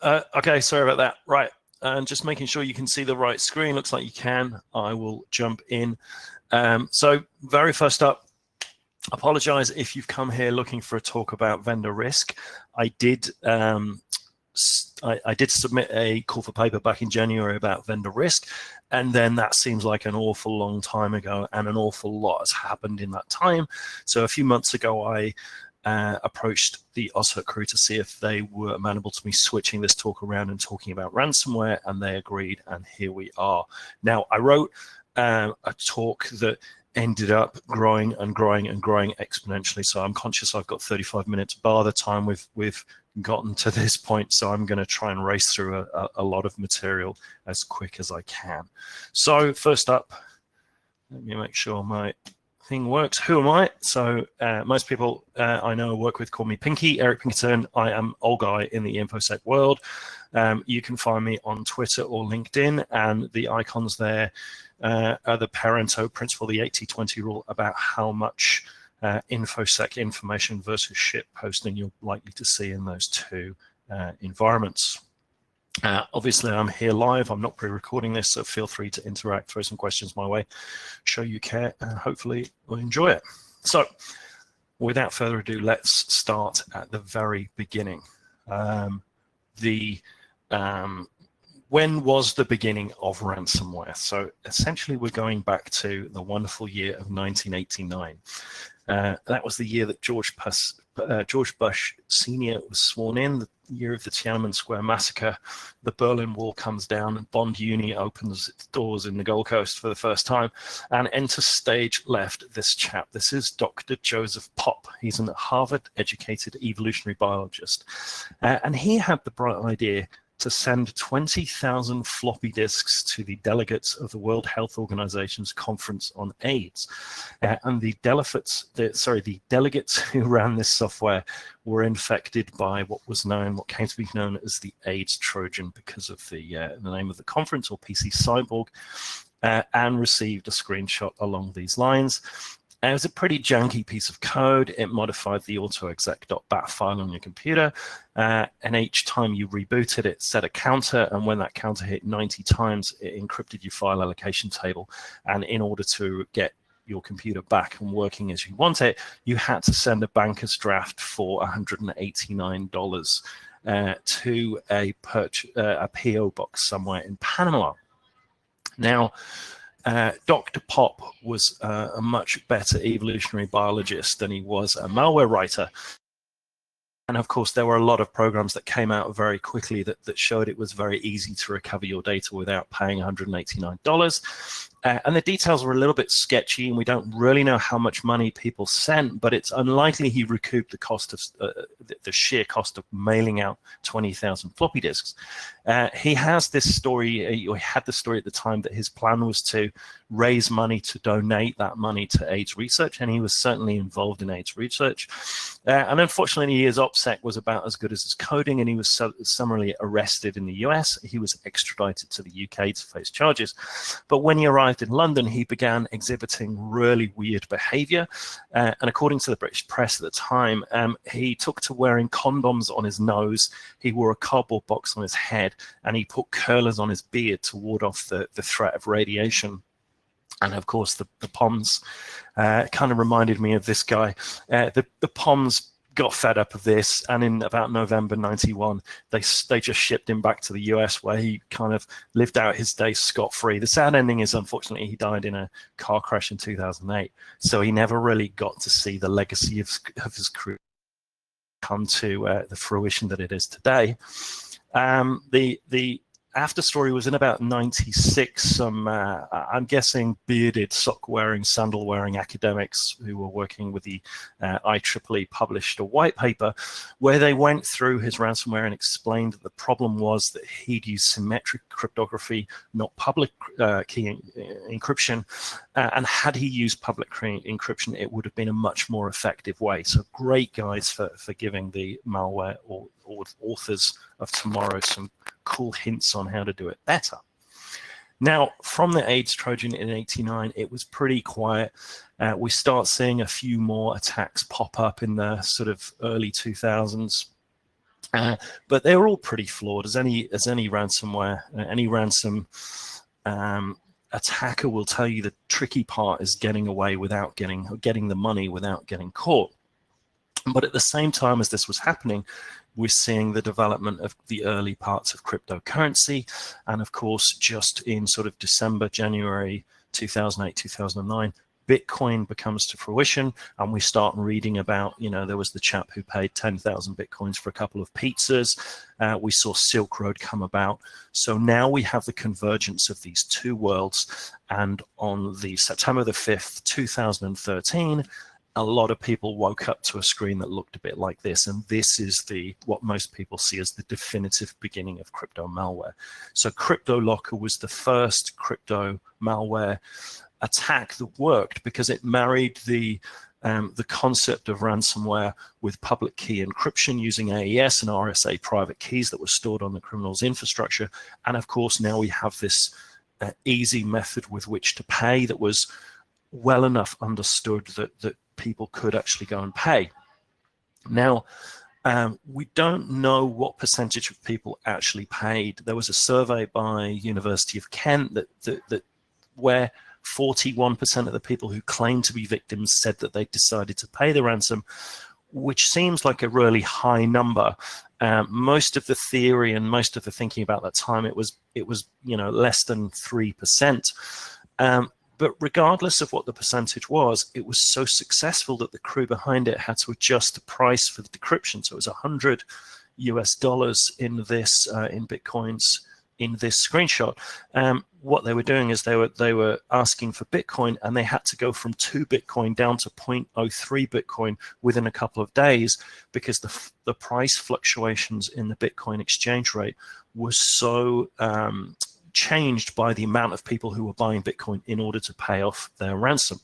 Okay, sorry about that. Right, and just making sure you can see the right screen. Looks like you can. I will jump in. So very first up, apologize if you've come here looking for a talk about vendor risk. I did submit a call for paper back in January about vendor risk, and then that seems like an awful long time ago, and an awful lot has happened in that time. So a few months ago, I approached the AusCERT crew to see if they were amenable to me switching this talk around and talking about ransomware, and they agreed, and here we are. Now, I wrote a talk that ended up growing and growing and growing exponentially, so I'm conscious I've got 35 minutes bar the time we've gotten to this point, so I'm going to try and race through a lot of material as quick as I can. So first up, let me make sure my thing works. Who am I? So most people I know work with call me Pinky, Eric Pinkerton. I am old guy in the InfoSec world. You can find me on Twitter or LinkedIn, and the icons there are the Pareto principle, the 80-20 rule, about how much InfoSec information versus shit posting you're likely to see in those two environments. Obviously, I'm here live. I'm not pre-recording this, so feel free to interact, throw some questions my way, show you care, and hopefully we'll enjoy it. So, without further ado, let's start at the very beginning. When was the beginning of ransomware? So, essentially, we're going back to the wonderful year of 1989. That was the year that George Bush Sr. was sworn in, the year of the Tiananmen Square massacre. The Berlin Wall comes down and Bond Uni opens its doors in the Gold Coast for the first time, and enter stage left this chap. This is Dr. Joseph Popp. He's a Harvard-educated evolutionary biologist, and he had the bright idea to send 20,000 floppy disks to the delegates of the World Health Organization's conference on AIDS. And the delegates who ran this software were infected by what came to be known as the AIDS Trojan, because of the name of the conference, or PC Cyborg, and received a screenshot along these lines. It was a pretty janky piece of code. It modified the autoexec.bat file on your computer, and each time you rebooted it, set a counter, and when that counter hit 90 times, it encrypted your file allocation table. And in order to get your computer back and working as you want it, you had to send a banker's draft for $189 to a PO box somewhere in Panama. Now, Dr. Popp was a much better evolutionary biologist than he was a malware writer. And of course, there were a lot of programs that came out very quickly that showed it was very easy to recover your data without paying $189. And the details were a little bit sketchy, and we don't really know how much money people sent, but it's unlikely he recouped the cost of the sheer cost of mailing out 20,000 floppy disks. He has this story, or he had the story at the time, that his plan was to raise money to donate that money to AIDS research, and he was certainly involved in AIDS research. And unfortunately, his OPSEC was about as good as his coding, and he was summarily arrested in the US. He was extradited to the UK to face charges. But when he arrived in London, he began exhibiting really weird behavior. And according to the British press at the time, he took to wearing condoms on his nose. He wore a cardboard box on his head, and he put curlers on his beard to ward off the threat of radiation. And of course, the POMs kind of reminded me of this guy. The POMs got fed up of this, and in about November 91, they just shipped him back to the US, where he kind of lived out his days scot-free. The sad ending is, unfortunately, he died in a car crash in 2008, so he never really got to see the legacy of his career come to the fruition that it is today. The after story was in about 96. Some, I'm guessing, bearded, sock-wearing, sandal-wearing academics who were working with the IEEE published a white paper where they went through his ransomware and explained that the problem was that he'd used symmetric cryptography, not public key encryption. And had he used public key encryption, it would have been a much more effective way. So great guys for giving the malware or authors of tomorrow some cool hints on how to do it better. Now, from the AIDS Trojan in '89, it was pretty quiet. We start seeing a few more attacks pop up in the sort of early 2000s. But they're all pretty flawed, as any ransomware, any ransom attacker will tell you. The tricky part is getting away without getting the money without getting caught. But at the same time as this was happening, we're seeing the development of the early parts of cryptocurrency. And of course, just in sort of December, January 2008, 2009, Bitcoin becomes to fruition, and we start reading about, there was the chap who paid 10,000 Bitcoins for a couple of pizzas. We saw Silk Road come about. So now we have the convergence of these two worlds. And on the September the 5th, 2013, a lot of people woke up to a screen that looked a bit like this. And this is what most people see as the definitive beginning of crypto malware. So CryptoLocker was the first crypto malware attack that worked because it married the concept of ransomware with public key encryption using AES and RSA private keys that were stored on the criminal's infrastructure. And of course, now we have this easy method with which to pay that was well enough understood that people could actually go and pay. Now, we don't know what percentage of people actually paid. There was a survey by University of Kent that where 41% of the people who claimed to be victims said that they decided to pay the ransom, which seems like a really high number. Most of the theory and most of the thinking about that time, it was less than 3%. But regardless of what the percentage was, it was so successful that the crew behind it had to adjust the price for the decryption. So it was $100 in this in Bitcoins in this screenshot. What they were doing is they were asking for Bitcoin, and they had to go from 2 Bitcoin down to 0.03 Bitcoin within a couple of days, because the price fluctuations in the Bitcoin exchange rate was so changed by the amount of people who were buying Bitcoin in order to pay off their ransom.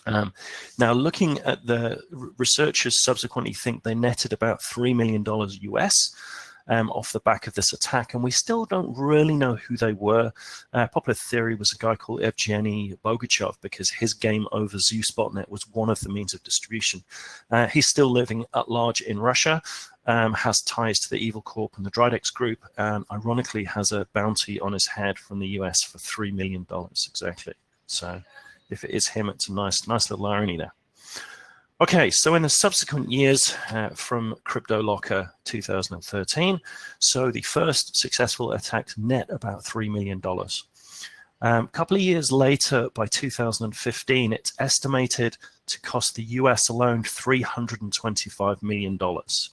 Now, looking at the researchers subsequently think they netted about $3 million US off the back of this attack, and we still don't really know who they were. Popular theory was a guy called Evgeny Bogachev, because his game over Zeus.net was one of the means of distribution. He's still living at large in Russia, has ties to the Evil Corp and the Drydex Group, and ironically has a bounty on his head from the US for $3 million exactly. So if it is him, it's a nice little irony there. Okay, so in the subsequent years from CryptoLocker 2013, so the first successful attacks net about $3 million. A couple of years later, by 2015, it's estimated to cost the US alone $325 million.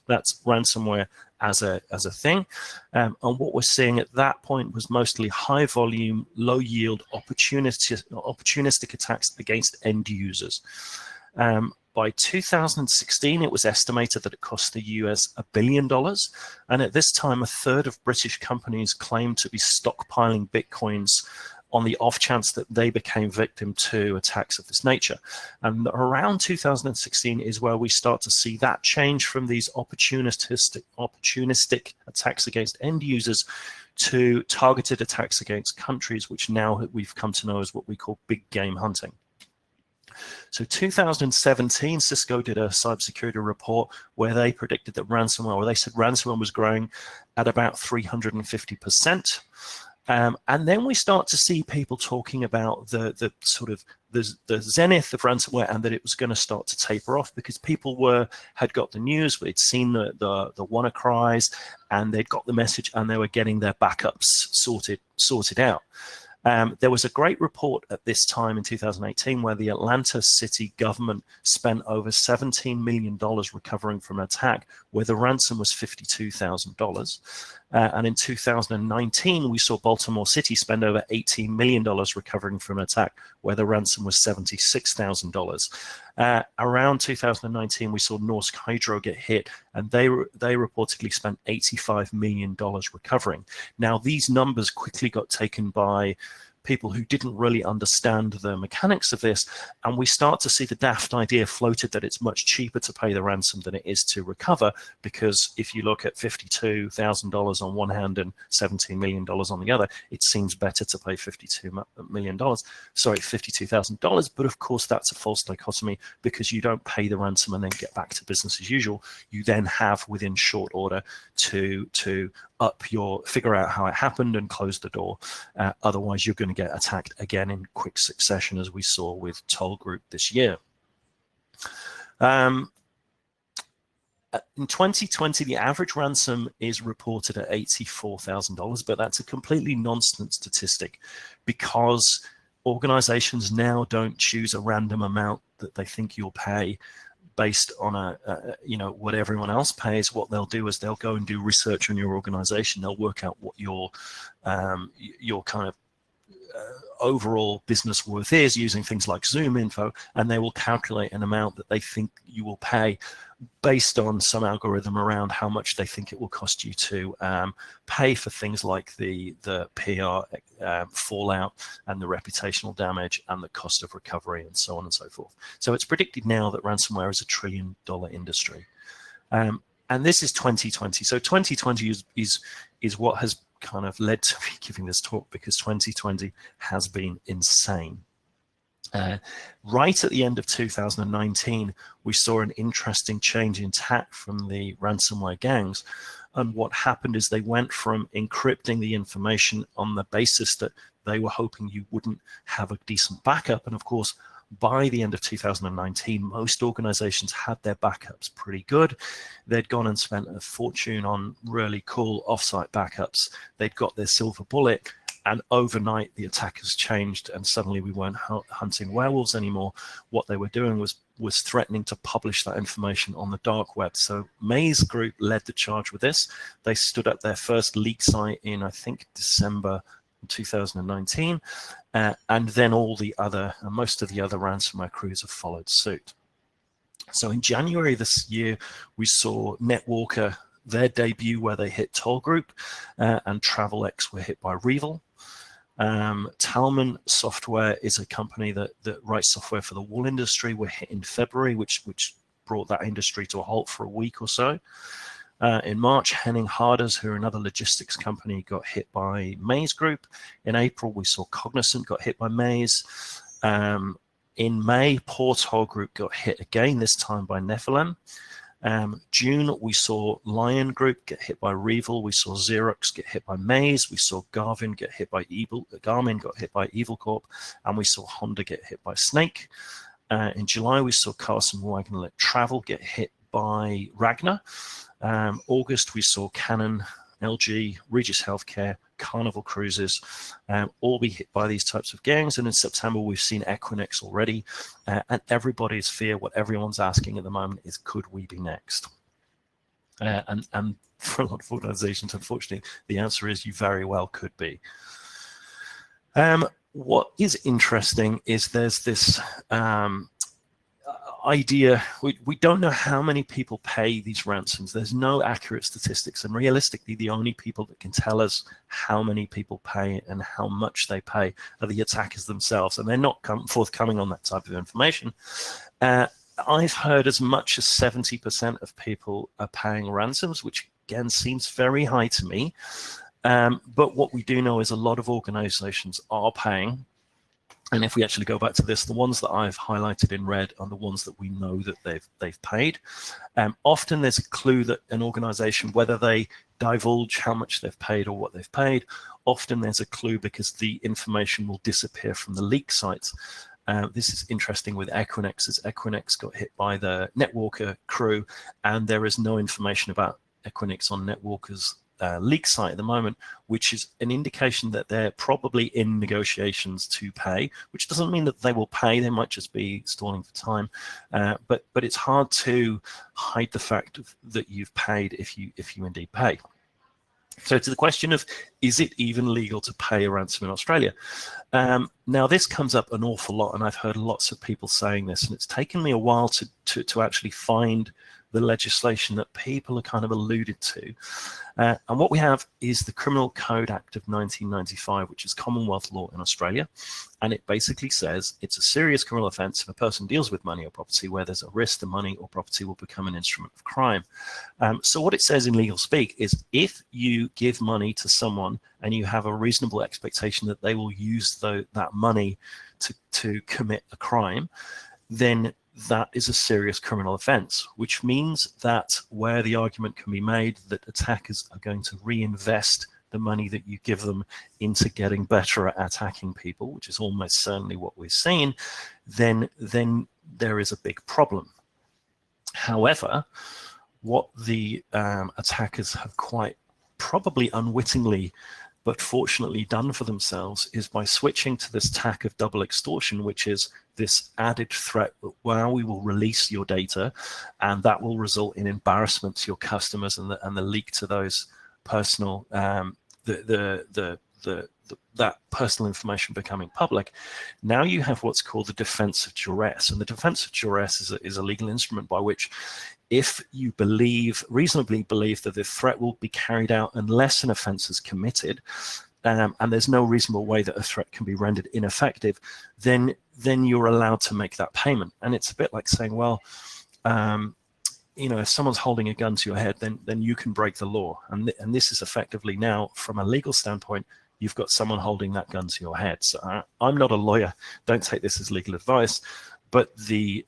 That's ransomware as a thing. And what we're seeing at that point was mostly high volume, low yield, opportunistic attacks against end users. By 2016, it was estimated that it cost the US $1 billion. And at this time, a third of British companies claimed to be stockpiling Bitcoins on the off chance that they became victim to attacks of this nature. And around 2016 is where we start to see that change from these opportunistic attacks against end users to targeted attacks against countries, which now we've come to know as what we call big game hunting. So 2017, Cisco did a cybersecurity report where they predicted that ransomware, or they said ransomware was growing at about 350%. And then we start to see people talking about the zenith of ransomware, and that it was going to start to taper off, because people had got the news, they'd seen the WannaCries, and they'd got the message, and they were getting their backups sorted out. There was a great report at this time in 2018 where the Atlanta city government spent over $17 million recovering from an attack where the ransom was $52,000. And in 2019, we saw Baltimore City spend over $18 million recovering from an attack where the ransom was $76,000. Around 2019, we saw Norsk Hydro get hit, and they reportedly spent $85 million recovering. Now, these numbers quickly got taken by people who didn't really understand the mechanics of this, and we start to see the daft idea floated that it's much cheaper to pay the ransom than it is to recover, because if you look at $52,000 on one hand and $17 million on the other, it seems better to pay $52,000, but of course that's a false dichotomy, because you don't pay the ransom and then get back to business as usual. You then have within short order to figure out how it happened and close the door. Otherwise, you're going to get attacked again in quick succession, as we saw with Toll Group this year. In 2020, the average ransom is reported at $84,000, but that's a completely nonsense statistic, because organizations now don't choose a random amount that they think you'll pay based on what everyone else pays. What they'll do is they'll go and do research on your organization. They'll work out what your kind of overall business worth is using things like Zoom info, and they will calculate an amount that they think you will pay based on some algorithm around how much they think it will cost you to pay for things like the PR fallout and the reputational damage and the cost of recovery and so on and so forth. So it's predicted now that ransomware is $1 trillion industry. And this is 2020. So 2020 is what has kind of led to me giving this talk, because 2020 has been insane. Right at the end of 2019, we saw an interesting change in tack from the ransomware gangs. And what happened is they went from encrypting the information on the basis that they were hoping you wouldn't have a decent backup. And of course, by the end of 2019, most organizations had their backups pretty good. They'd gone and spent a fortune on really cool offsite backups. They'd got their silver bullet, and overnight the attackers changed, and suddenly we weren't hunting werewolves anymore. What they were doing was threatening to publish that information on the dark web. So Maze Group led the charge with this. They stood up their first leak site in, I think, December 2019, and then most of the other ransomware crews have followed suit. So in January this year, we saw Netwalker, their debut, where they hit Toll Group, and TravelX were hit by Revel. Talman Software is a company that writes software for the wool industry. Were hit in February, which brought that industry to a halt for a week or so. In March, Henning Harders, who are another logistics company, got hit by Maze Group. In April, we saw Cognizant got hit by Maze. In May, Porthole Group got hit again, this time by Nephilim. June, we saw Lion Group get hit by Revel. We saw Xerox get hit by Maze. We saw Garmin get hit by Evil Corp, and we saw Honda get hit by Snake. In July, we saw Carson Wagon Travel get hit by Ragnar. August, we saw Canon, LG, Regis Healthcare, Carnival Cruises, all be hit by these types of gangs. And in September, we've seen Equinix already. And everybody's fear, what everyone's asking at the moment is, could we be next? And for a lot of organizations, unfortunately, the answer is you very well could be. What is interesting is there's this idea, we don't know how many people pay these ransoms. There's no accurate statistics, and realistically the only people that can tell us how many people pay and how much they pay are the attackers themselves, and they're not forthcoming on that type of information. I've heard as much as 70% of people are paying ransoms, which again seems very high to me, but what we do know is a lot of organizations are paying. And if we actually go back to this, the ones that I've highlighted in red are the ones that we know that they've paid. Often there's a clue that an organization, whether they divulge how much they've paid or what they've paid, often there's a clue because the information will disappear from the leak sites. This is interesting with Equinix, as Equinix got hit by the Netwalker crew, and there is no information about Equinix on Netwalker's leak site at the moment, which is an indication that they're probably in negotiations to pay, which doesn't mean that they will pay. They might just be stalling for time, but it's hard to hide the fact that you've paid if you indeed pay. So to the question of, is it even legal to pay a ransom in Australia? Now this comes up an awful lot, and I've heard lots of people saying this, and it's taken me a while to actually find the legislation that people are kind of alluded to. And what we have is the Criminal Code Act of 1995, which is Commonwealth law in Australia. And it basically says it's a serious criminal offence if a person deals with money or property where there's a risk the money or property will become an instrument of crime. So what it says in legal speak is if you give money to someone and you have a reasonable expectation that they will use that money to commit a crime, then that is a serious criminal offence, which means that where the argument can be made that attackers are going to reinvest the money that you give them into getting better at attacking people, which is almost certainly what we're seeing, then there is a big problem. However, what the attackers have quite probably unwittingly but fortunately done for themselves is by switching to this tack of double extortion, which is this added threat that, well, we will release your data and that will result in embarrassment to your customers and the leak to those personal, that personal information becoming public. Now you have what's called the defense of duress. And the defense of duress is a legal instrument by which if you reasonably believe that the threat will be carried out unless an offense is committed, and there's no reasonable way that a threat can be rendered ineffective, then you're allowed to make that payment. And it's a bit like saying, well, if someone's holding a gun to your head, then you can break the law. And this is effectively now, from a legal standpoint, you've got someone holding that gun to your head. So I'm not a lawyer. Don't take this as legal advice. But the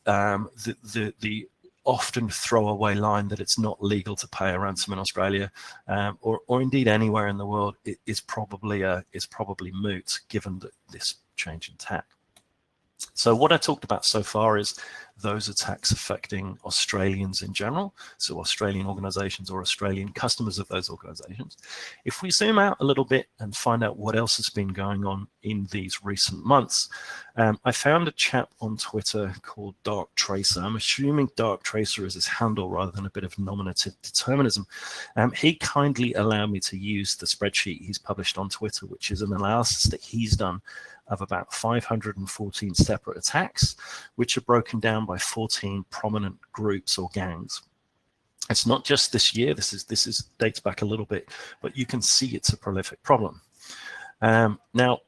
often throwaway line that it's not legal to pay a ransom in Australia, or indeed anywhere in the world, is probably moot given this change in tack. So what I talked about so far is those attacks affecting Australians in general, so Australian organizations or Australian customers of those organizations. If we zoom out a little bit and find out what else has been going on in these recent months, I found a chap on Twitter called Dark Tracer. I'm assuming Dark Tracer is his handle rather than a bit of nominative determinism. He kindly allowed me to use the spreadsheet he's published on Twitter, which is an analysis that he's done of about 514 separate attacks, which are broken down by 14 prominent groups or gangs. It's not just this year. This dates back a little bit, but you can see it's a prolific problem. Now,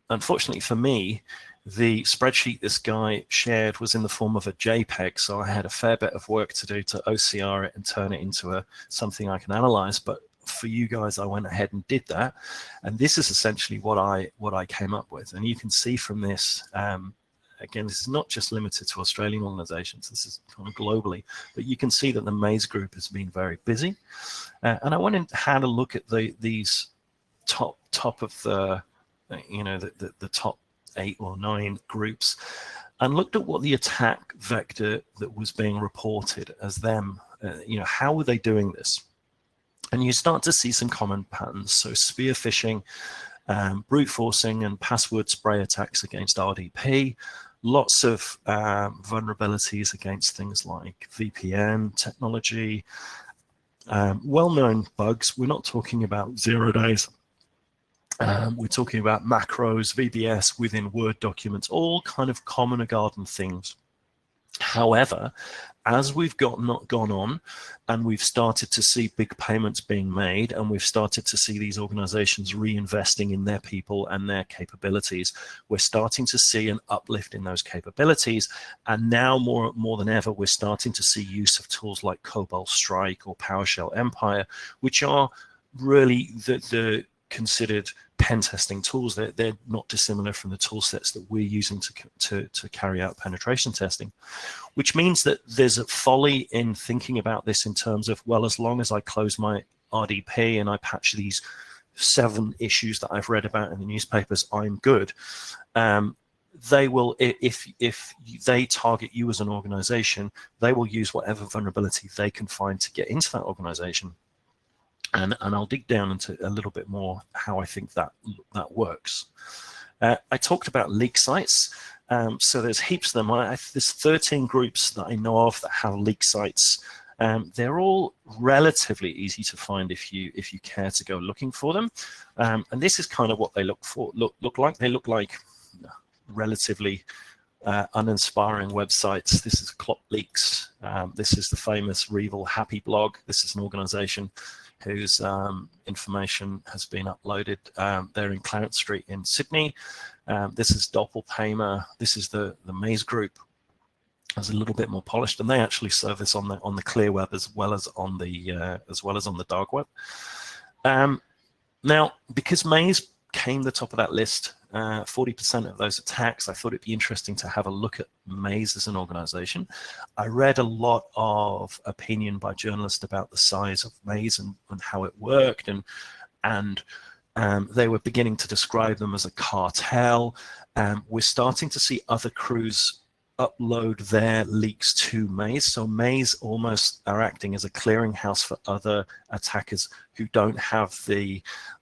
unfortunately for me, the spreadsheet this guy shared was in the form of a JPEG, so I had a fair bit of work to do to OCR it and turn it into something I can analyze. But for you guys, I went ahead and did that, and this is essentially what I came up with. And you can see from this, again, this is not just limited to Australian organizations, this is kind of globally, but you can see that the Maze Group has been very busy. And I went and had a look at these top of the top 8 or 9 groups, and looked at what the attack vector that was being reported as them, how were they doing this? And you start to see some common patterns. So spear phishing, brute forcing, and password spray attacks against RDP. Lots of vulnerabilities against things like VPN technology. Well-known bugs. We're not talking about 0 days. We're talking about macros, VBS within Word documents, all kind of common garden things. However, as we've gone on and we've started to see big payments being made, and we've started to see these organizations reinvesting in their people and their capabilities, we're starting to see an uplift in those capabilities. And now more than ever, we're starting to see use of tools like Cobalt Strike or PowerShell Empire, which are really the considered pen testing tools. They're not dissimilar from the tool sets that we're using to carry out penetration testing, which means that there's a folly in thinking about this in terms of, well, as long as I close my RDP and I patch these 7 issues that I've read about in the newspapers, I'm good. They will, if they target you as an organization, they will use whatever vulnerability they can find to get into that organization. And I'll dig down into a little bit more how I think that works. I talked about leak sites. So there's heaps of them. There's 13 groups that I know of that have leak sites. They're all relatively easy to find if you care to go looking for them. And this is kind of what they look like. They look like relatively uninspiring websites. This is Clock Leaks. This is the famous Revil Happy blog. This is an organization whose information has been uploaded. They're in Clarence Street in Sydney. This is Doppelpaymer. This is the Maze Group. It's a little bit more polished, and they actually service on the clear web as well as on the dark web. Now, because Maze came the top of that list, 40% of those attacks, I thought it'd be interesting to have a look at Maze as an organization. I read a lot of opinion by journalists about the size of Maze and how it worked, and they were beginning to describe them as a cartel. We're starting to see other crews upload their leaks to Maze. So Maze almost are acting as a clearinghouse for other attackers who don't have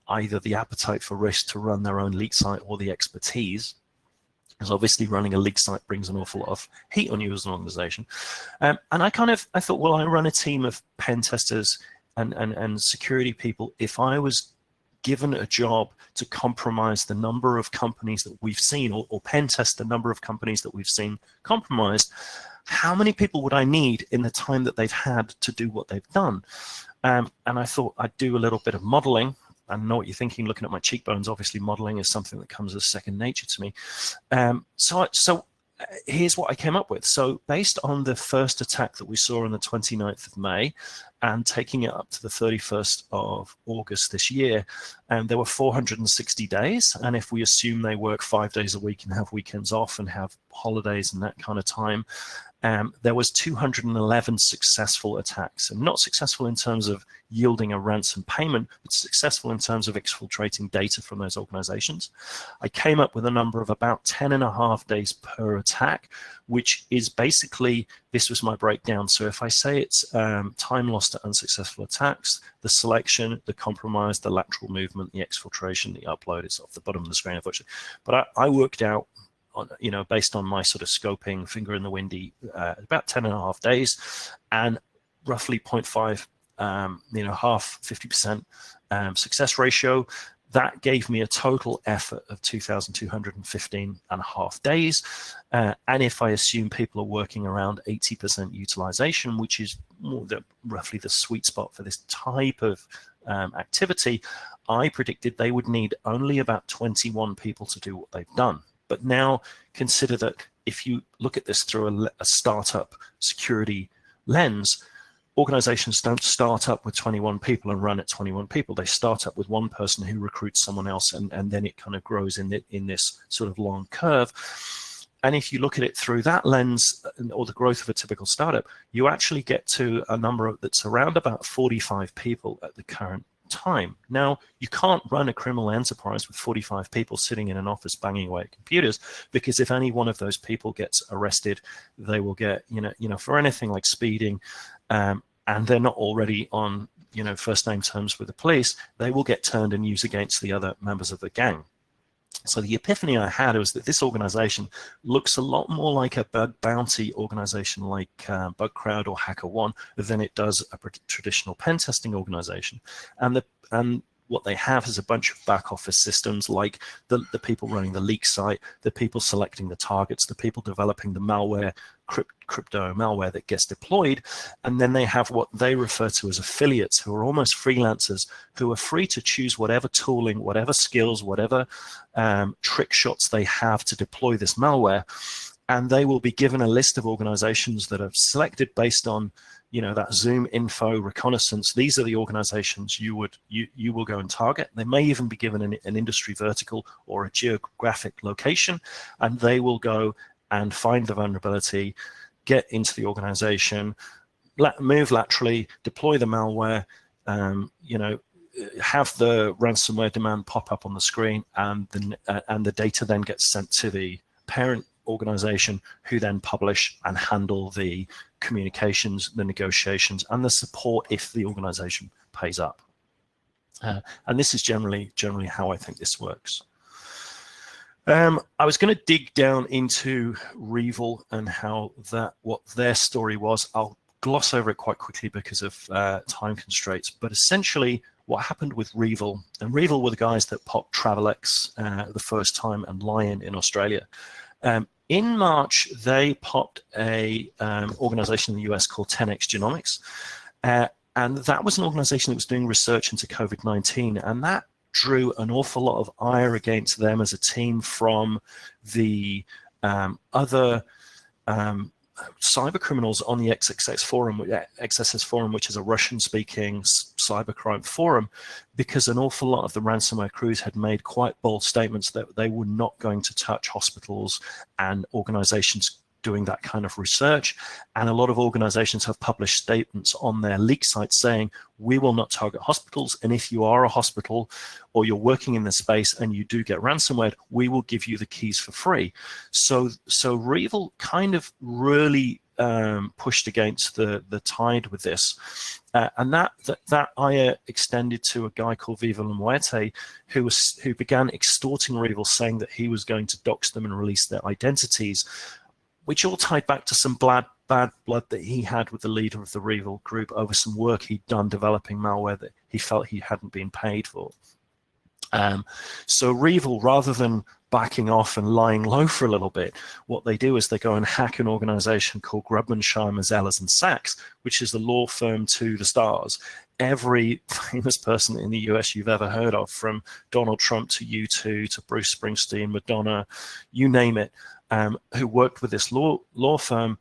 either the appetite for risk to run their own leak site or the expertise. Because obviously running a leak site brings an awful lot of heat on you as an organization. And I thought, well, I run a team of pen testers and security people. If I was given a job to compromise the number of companies that we've seen, or pen test the number of companies that we've seen compromised, how many people would I need in the time that they've had to do what they've done? And I thought I'd do a little bit of modeling. I know what you're thinking, looking at my cheekbones. Obviously, modeling is something that comes as second nature to me. So here's what I came up with. So based on the first attack that we saw on the 29th of May and taking it up to the 31st of August this year, there were 460 days. And if we assume they work 5 days a week and have weekends off and have holidays and that kind of time, there was 211 successful attacks, and not successful in terms of yielding a ransom payment, but successful in terms of exfiltrating data from those organizations. I came up with a number of about 10.5 days per attack, which is basically, this was my breakdown. So if I say it's time lost to unsuccessful attacks, the selection, the compromise, the lateral movement, the exfiltration, the upload, is off the bottom of the screen, unfortunately. But I worked out, based on my sort of scoping, finger in the windy, about 10.5 days, and roughly 0.5, half 50% success ratio. That gave me a total effort of 2,215.5 days. And if I assume people are working around 80% utilization, which is roughly the sweet spot for this type of activity, I predicted they would need only about 21 people to do what they've done. But now consider that if you look at this through a startup security lens, organizations don't start up with 21 people and run at 21 people. They start up with one person who recruits someone else, and then it kind of grows in this sort of long curve. And if you look at it through that lens, or the growth of a typical startup, you actually get to a number that's around about 45 people at the current time. Now, you can't run a criminal enterprise with 45 people sitting in an office banging away at computers, because if any one of those people gets arrested, they will get, for anything like speeding, and they're not already on, first name terms with the police, they will get turned and used against the other members of the gang. So the epiphany I had was that this organization looks a lot more like a bug bounty organization like BugCrowd or HackerOne than it does a traditional pen testing organization. And what they have is a bunch of back office systems, like the people running the leak site, the people selecting the targets, the people developing the malware, crypto malware that gets deployed. And then they have what they refer to as affiliates, who are almost freelancers, who are free to choose whatever tooling, whatever skills, whatever trick shots they have to deploy this malware. And they will be given a list of organizations that are selected based on that Zoom info reconnaissance. These are the organizations you will go and target. They may even be given an industry vertical or a geographic location, and they will go and find the vulnerability, get into the organization, move laterally, deploy the malware, have the ransomware demand pop up on the screen, and the data then gets sent to the parent organization, who then publish and handle the communications, the negotiations, and the support if the organization pays up. And this is generally how I think this works. I was going to dig down into Revil and what their story was. I'll gloss over it quite quickly because of time constraints, but essentially what happened with Revil, and Revil were the guys that popped Travelex the first time and Lion in Australia. In March, they popped a organization in the US called 10x Genomics. And that was an organization that was doing research into COVID-19. And that drew an awful lot of ire against them as a team from the other cyber criminals on the XXS forum, which is a Russian-speaking cybercrime forum, because an awful lot of the ransomware crews had made quite bold statements that they were not going to touch hospitals and organizations doing that kind of research. And a lot of organizations have published statements on their leak sites saying, we will not target hospitals, and if you are a hospital or you're working in the space and you do get ransomware, we will give you the keys for free. So REvil kind of really pushed against the tide with this. And that ire extended to a guy called Viva Muerte, who began extorting REvil, saying that he was going to dox them and release their identities, which all tied back to some bad blood that he had with the leader of the REvil group over some work he'd done developing malware that he felt he hadn't been paid for. So REvil, rather than backing off and lying low for a little bit, what they do is they go and hack an organization called Grubman, Scheimer, Zellers and Sachs, which is the law firm to the stars. Every famous person in the US you've ever heard of, from Donald Trump to U2 to Bruce Springsteen, Madonna, you name it, who worked with this law firm,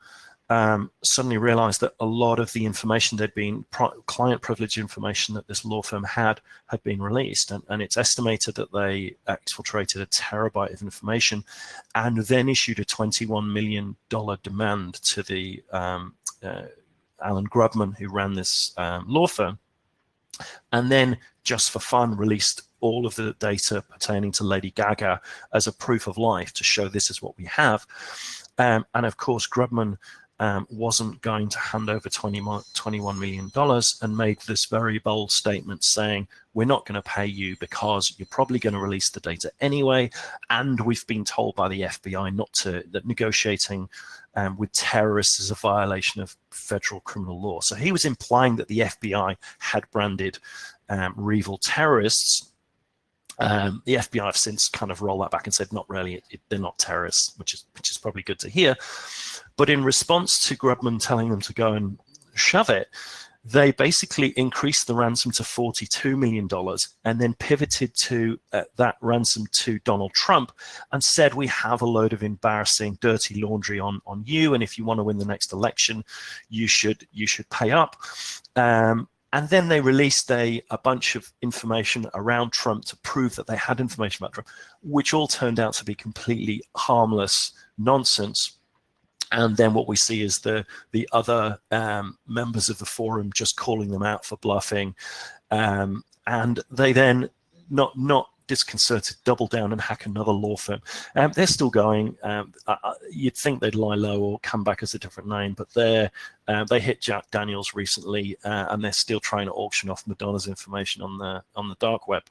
suddenly realized that a lot of the information they'd been, client privilege information that this law firm had been released. And it's estimated that they exfiltrated a terabyte of information and then issued a $21 million demand to the Alan Grubman, who ran this law firm. And then, just for fun, released all of the data pertaining to Lady Gaga as a proof of life to show this is what we have. And of course, Grubman wasn't going to hand over $21 million and made this very bold statement saying, we're not going to pay you because you're probably going to release the data anyway. And we've been told by the FBI that negotiating with terrorists is a violation of federal criminal law. So he was implying that the FBI had branded REvil terrorists. The FBI have since kind of rolled that back and said, not really, they're not terrorists, which is probably good to hear. But in response to Grubman telling them to go and shove it, they basically increased the ransom to $42 million and then pivoted to that ransom to Donald Trump and said, we have a load of embarrassing, dirty laundry on you, and if you want to win the next election, you should pay up. And then they released a bunch of information around Trump to prove that they had information about Trump, which all turned out to be completely harmless nonsense. And then what we see is the other members of the forum just calling them out for bluffing. And they then, not disconcerted, double down and hack another law firm. They're still going. You'd think they'd lie low or come back as a different name, but they hit Jack Daniels recently, and they're still trying to auction off Madonna's information on the dark web.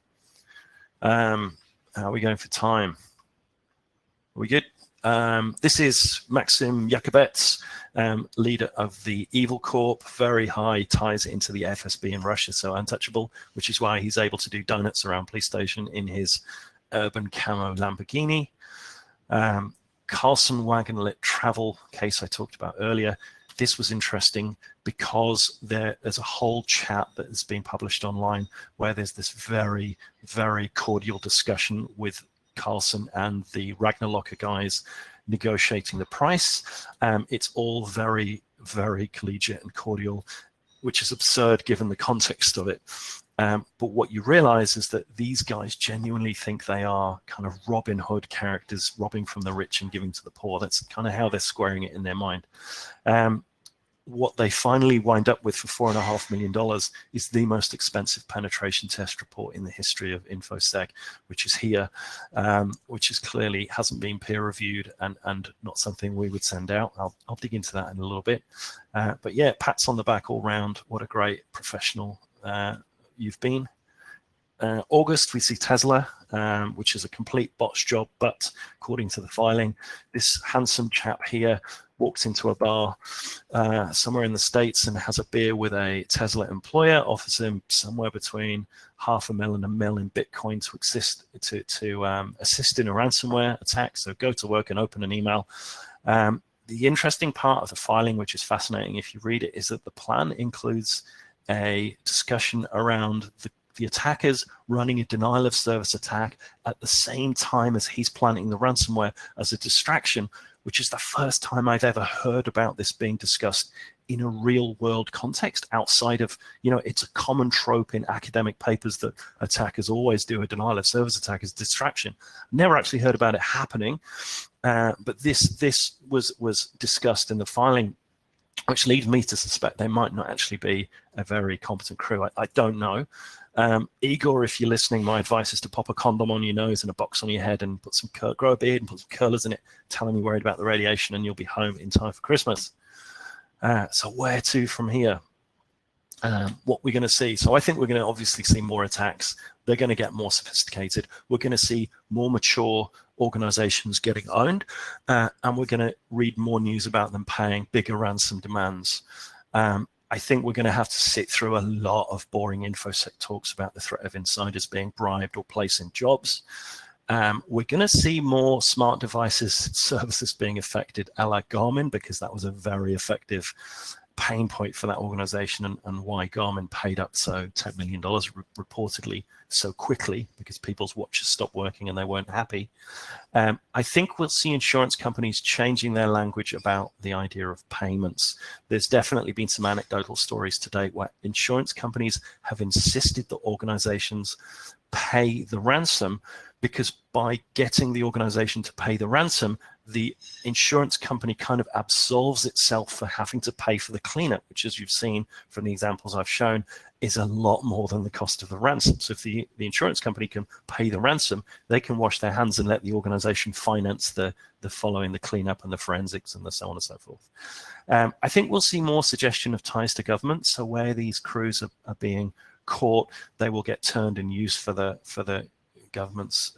How are we going for time? Are we good? This is Maxim Yakubets, leader of the Evil Corp, very high ties into the FSB in Russia, so untouchable, which is why he's able to do donuts around police station in his urban camo Lamborghini. Carlson Wagon-Lit travel case I talked about earlier. This was interesting because there's a whole chat that has been published online where there's this very, very cordial discussion with Carlson and the Ragnarlocker guys negotiating the price. It's all very, very collegiate and cordial, which is absurd given the context of it. But what you realize is that these guys genuinely think they are kind of Robin Hood characters, robbing from the rich and giving to the poor. That's kind of how they're squaring it in their mind. What they finally wind up with for $4.5 million is the most expensive penetration test report in the history of InfoSec, which is here, which is clearly hasn't been peer reviewed and not something we would send out. I'll dig into that in a little bit. But yeah, pats on the back all round. What a great professional you've been. August, we see Tesla, which is a complete botch job, but according to the filing, this handsome chap here walks into a bar somewhere in the States and has a beer with a Tesla employer, offers him somewhere between $500,000 and $1 million in Bitcoin to assist in a ransomware attack. So go to work and open an email. The interesting part of the filing, which is fascinating if you read it, is that the plan includes a discussion around the attackers running a denial of service attack at the same time as he's planning the ransomware as a distraction, which is the first time I've ever heard about this being discussed in a real world context outside of, it's a common trope in academic papers that attackers always do a denial of service attack as distraction. Never actually heard about it happening, but this was discussed in the filing, which leads me to suspect they might not actually be a very competent crew. I don't know. Igor, if you're listening, my advice is to pop a condom on your nose and a box on your head and grow a beard and put some curlers in it, tell them you're worried about the radiation, and you'll be home in time for Christmas. So where to from here? What we're going to see. So I think we're going to obviously see more attacks. They're going to get more sophisticated. We're going to see more mature organizations getting owned, and we're going to read more news about them paying bigger ransom demands. I think we're going to have to sit through a lot of boring InfoSec talks about the threat of insiders being bribed or placing jobs. We're going to see more smart devices services being affected, a la Garmin, because that was a very effective pain point for that organization, and why Garmin paid up so $10 million reportedly so quickly, because people's watches stopped working and they weren't happy. I think we'll see insurance companies changing their language about the idea of payments. There's definitely been some anecdotal stories to date where insurance companies have insisted that organizations pay the ransom, because by getting the organization to pay the ransom, the insurance company kind of absolves itself for having to pay for the cleanup, which, as you've seen from the examples I've shown, is a lot more than the cost of the ransom. So if the insurance company can pay the ransom, they can wash their hands and let the organization finance the following, the cleanup and the forensics and the so on and so forth. I think we'll see more suggestion of ties to government. So where these crews are being caught, they will get turned and used for the government's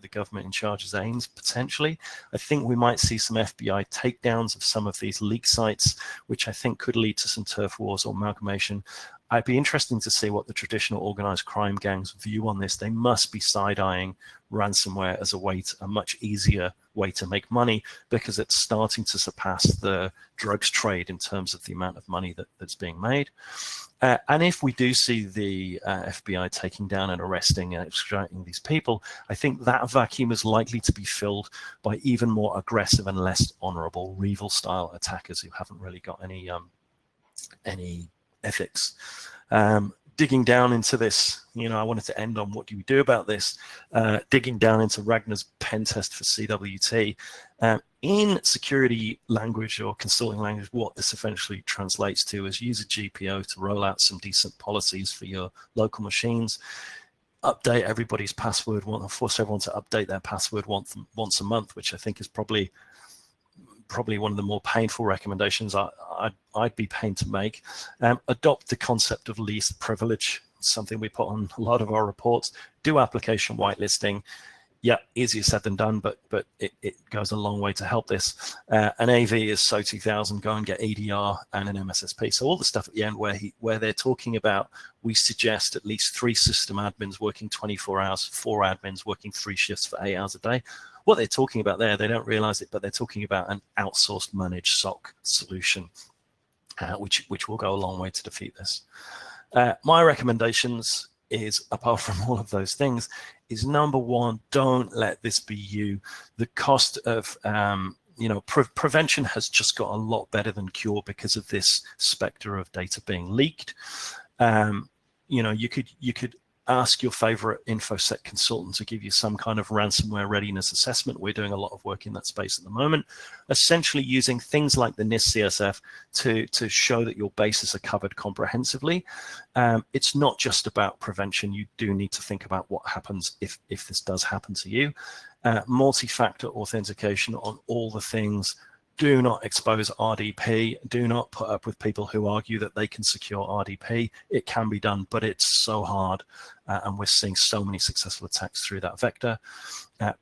the government in charge's aims, potentially. I think we might see some FBI takedowns of some of these leak sites, which I think could lead to some turf wars or amalgamation. I'd be interesting to see what the traditional organized crime gangs view on this. They must be side-eyeing ransomware as a much easier way to make money, because it's starting to surpass the drugs trade in terms of the amount of money that's being made. And if we do see the FBI taking down and arresting and extracting these people, I think that vacuum is likely to be filled by even more aggressive and less honorable REvil-style attackers who haven't really got any ethics. Digging down into this, I wanted to end on what do we do about this, digging down into Ragnar's pen test for CWT. In security language or consulting language, what this eventually translates to is use a GPO to roll out some decent policies for your local machines, update everybody's password, force everyone to update their password once a month, which I think is probably one of the more painful recommendations I'd be pained to make. Adopt the concept of least privilege, something we put on a lot of our reports. Do application whitelisting. Yeah, easier said than done, but it goes a long way to help this. An AV is SO 2000, go and get EDR and an MSSP. So all the stuff at the end where they're talking about, we suggest at least 3 system admins working 24 hours, 4 admins working 3 shifts for 8 hours a day. What they're talking about there, they don't realize it, but they're talking about an outsourced managed SOC solution, which will go a long way to defeat this. My recommendations is, apart from all of those things, is number one, don't let this be you. The cost of prevention has just got a lot better than cure because of this specter of data being leaked. You could ask your favorite InfoSec consultant to give you some kind of ransomware readiness assessment. We're doing a lot of work in that space at the moment, essentially using things like the NIST CSF to show that your bases are covered comprehensively. It's not just about prevention. You do need to think about what happens if this does happen to you. Multi-factor authentication on all the things Do not expose RDP. Do not put up with people who argue that they can secure RDP. It can be done, but it's so hard, and we're seeing so many successful attacks through that vector.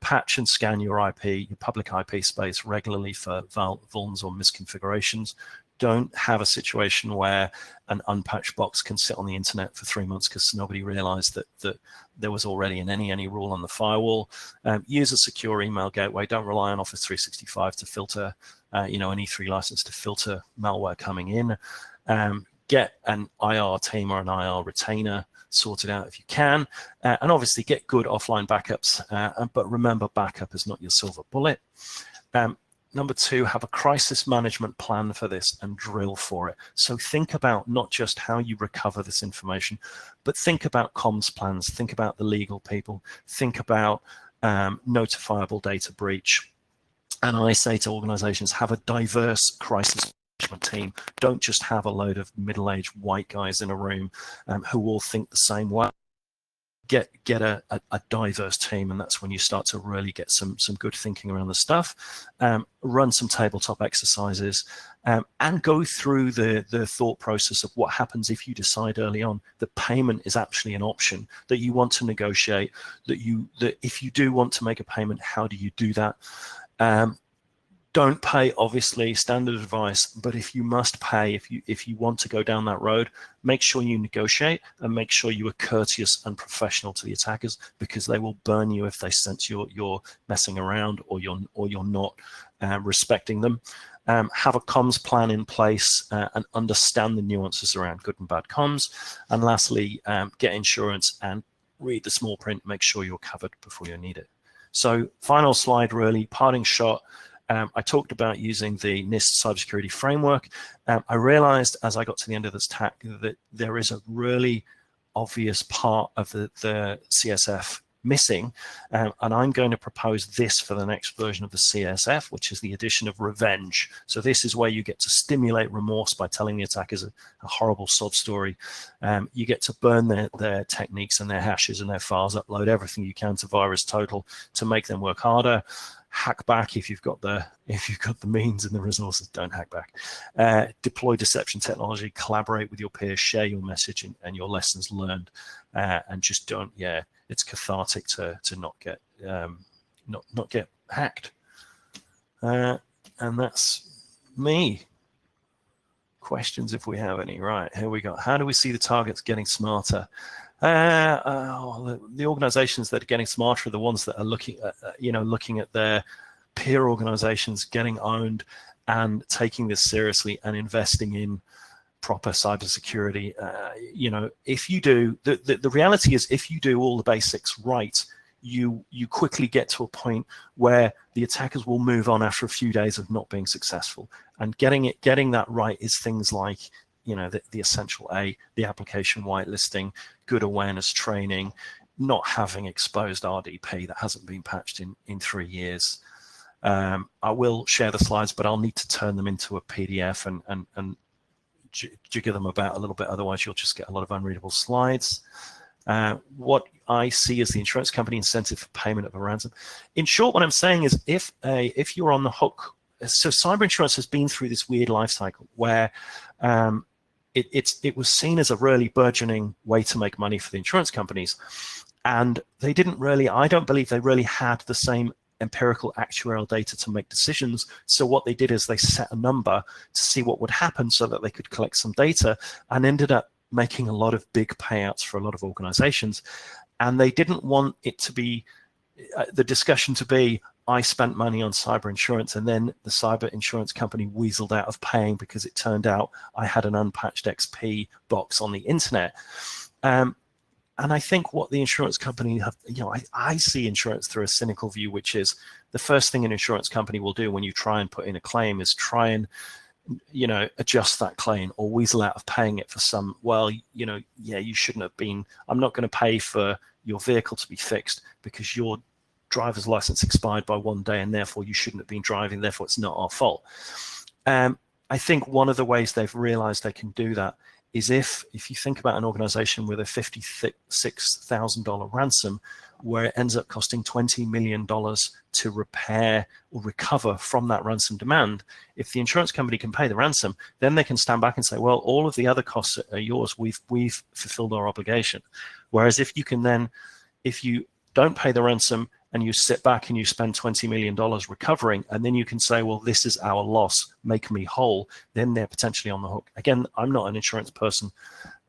Patch and scan your IP, your public IP space regularly for vulns or misconfigurations. Don't have a situation where an unpatched box can sit on the internet for 3 months because nobody realized that there was already an any rule on the firewall. Use a secure email gateway. Don't rely on Office 365 to filter, an E3 license to filter malware coming in. Get an IR team or an IR retainer sorted out if you can. And obviously get good offline backups, but remember, backup is not your silver bullet. Number 2, have a crisis management plan for this and drill for it. So think about not just how you recover this information, but think about comms plans, think about the legal people, think about notifiable data breach. And I say to organizations, have a diverse crisis management team. Don't just have a load of middle-aged white guys in a room who all think the same way. Get a diverse team, and that's when you start to really get some good thinking around the stuff. Run some tabletop exercises, and go through the thought process of what happens if you decide early on that payment is actually an option, that you want to negotiate, that if you do want to make a payment, how do you do that? Don't pay, obviously, standard advice, but if you must pay, if you want to go down that road, make sure you negotiate and make sure you are courteous and professional to the attackers, because they will burn you if they sense you're messing around or you're not respecting them. Have a comms plan in place and understand the nuances around good and bad comms. And lastly, get insurance and read the small print, make sure you're covered before you need it. So final slide, really, parting shot. I talked about using the NIST cybersecurity framework. I realized as I got to the end of this talk that there is a really obvious part of the CSF missing, and I'm going to propose this for the next version of the CSF, which is the addition of revenge. So this is where you get to stimulate remorse by telling the attackers a horrible sob story. You get to burn their techniques and their hashes and their files, upload everything you can to VirusTotal to make them work harder. Hack back if you've got the means and the resources. Don't hack back. Deploy deception technology. Collaborate with your peers. Share your message and your lessons learned. And just don't. Yeah, it's cathartic to not get not get hacked. And that's me. Questions if we have any. Right, here we go. How do we see the targets getting smarter? The organizations that are getting smarter are the ones that are looking at their peer organizations getting owned and taking this seriously and investing in proper cybersecurity. If you do, the reality is, if you do all the basics right, you quickly get to a point where the attackers will move on after a few days of not being successful. And getting that right is things like, the essential A, the application whitelisting, good awareness training, not having exposed RDP that hasn't been patched in 3 years. I will share the slides, but I'll need to turn them into a PDF and jigger them about a little bit. Otherwise, you'll just get a lot of unreadable slides. What I see as the insurance company incentive for payment of a ransom. In short, what I'm saying is, if you're on the hook, so cyber insurance has been through this weird life cycle where it was seen as a really burgeoning way to make money for the insurance companies. And they didn't really, I don't believe they really had the same empirical actuarial data to make decisions. So what they did is they set a number to see what would happen so that they could collect some data, and ended up making a lot of big payouts for a lot of organizations. And they didn't want it to be, the discussion to be, I spent money on cyber insurance and then the cyber insurance company weaseled out of paying because it turned out I had an unpatched XP box on the internet. And I think what the insurance company have, I see insurance through a cynical view, which is the first thing an insurance company will do when you try and put in a claim is try and, adjust that claim or weasel out of paying it for some, you shouldn't have been, I'm not going to pay for your vehicle to be fixed because your driver's license expired by 1 day and therefore you shouldn't have been driving, therefore it's not our fault. I think one of the ways they've realized they can do that is if you think about an organization with a $56,000 ransom, where it ends up costing $20 million to repair or recover from that ransom demand, if the insurance company can pay the ransom, then they can stand back and say, well, all of the other costs are yours. We've fulfilled our obligation. Whereas if you don't pay the ransom and you sit back and you spend $20 million recovering, and then you can say, well, this is our loss, make me whole, then they're potentially on the hook. Again, I'm not an insurance person.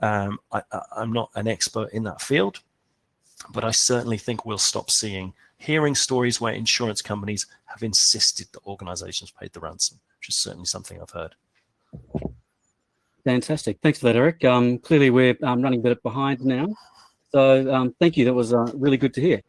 I'm not an expert in that field, but I certainly think we'll stop hearing stories where insurance companies have insisted that organizations paid the ransom, which is certainly something I've heard. Fantastic. Thanks for that, Eric. Clearly, we're running a bit behind now. So thank you. That was really good to hear.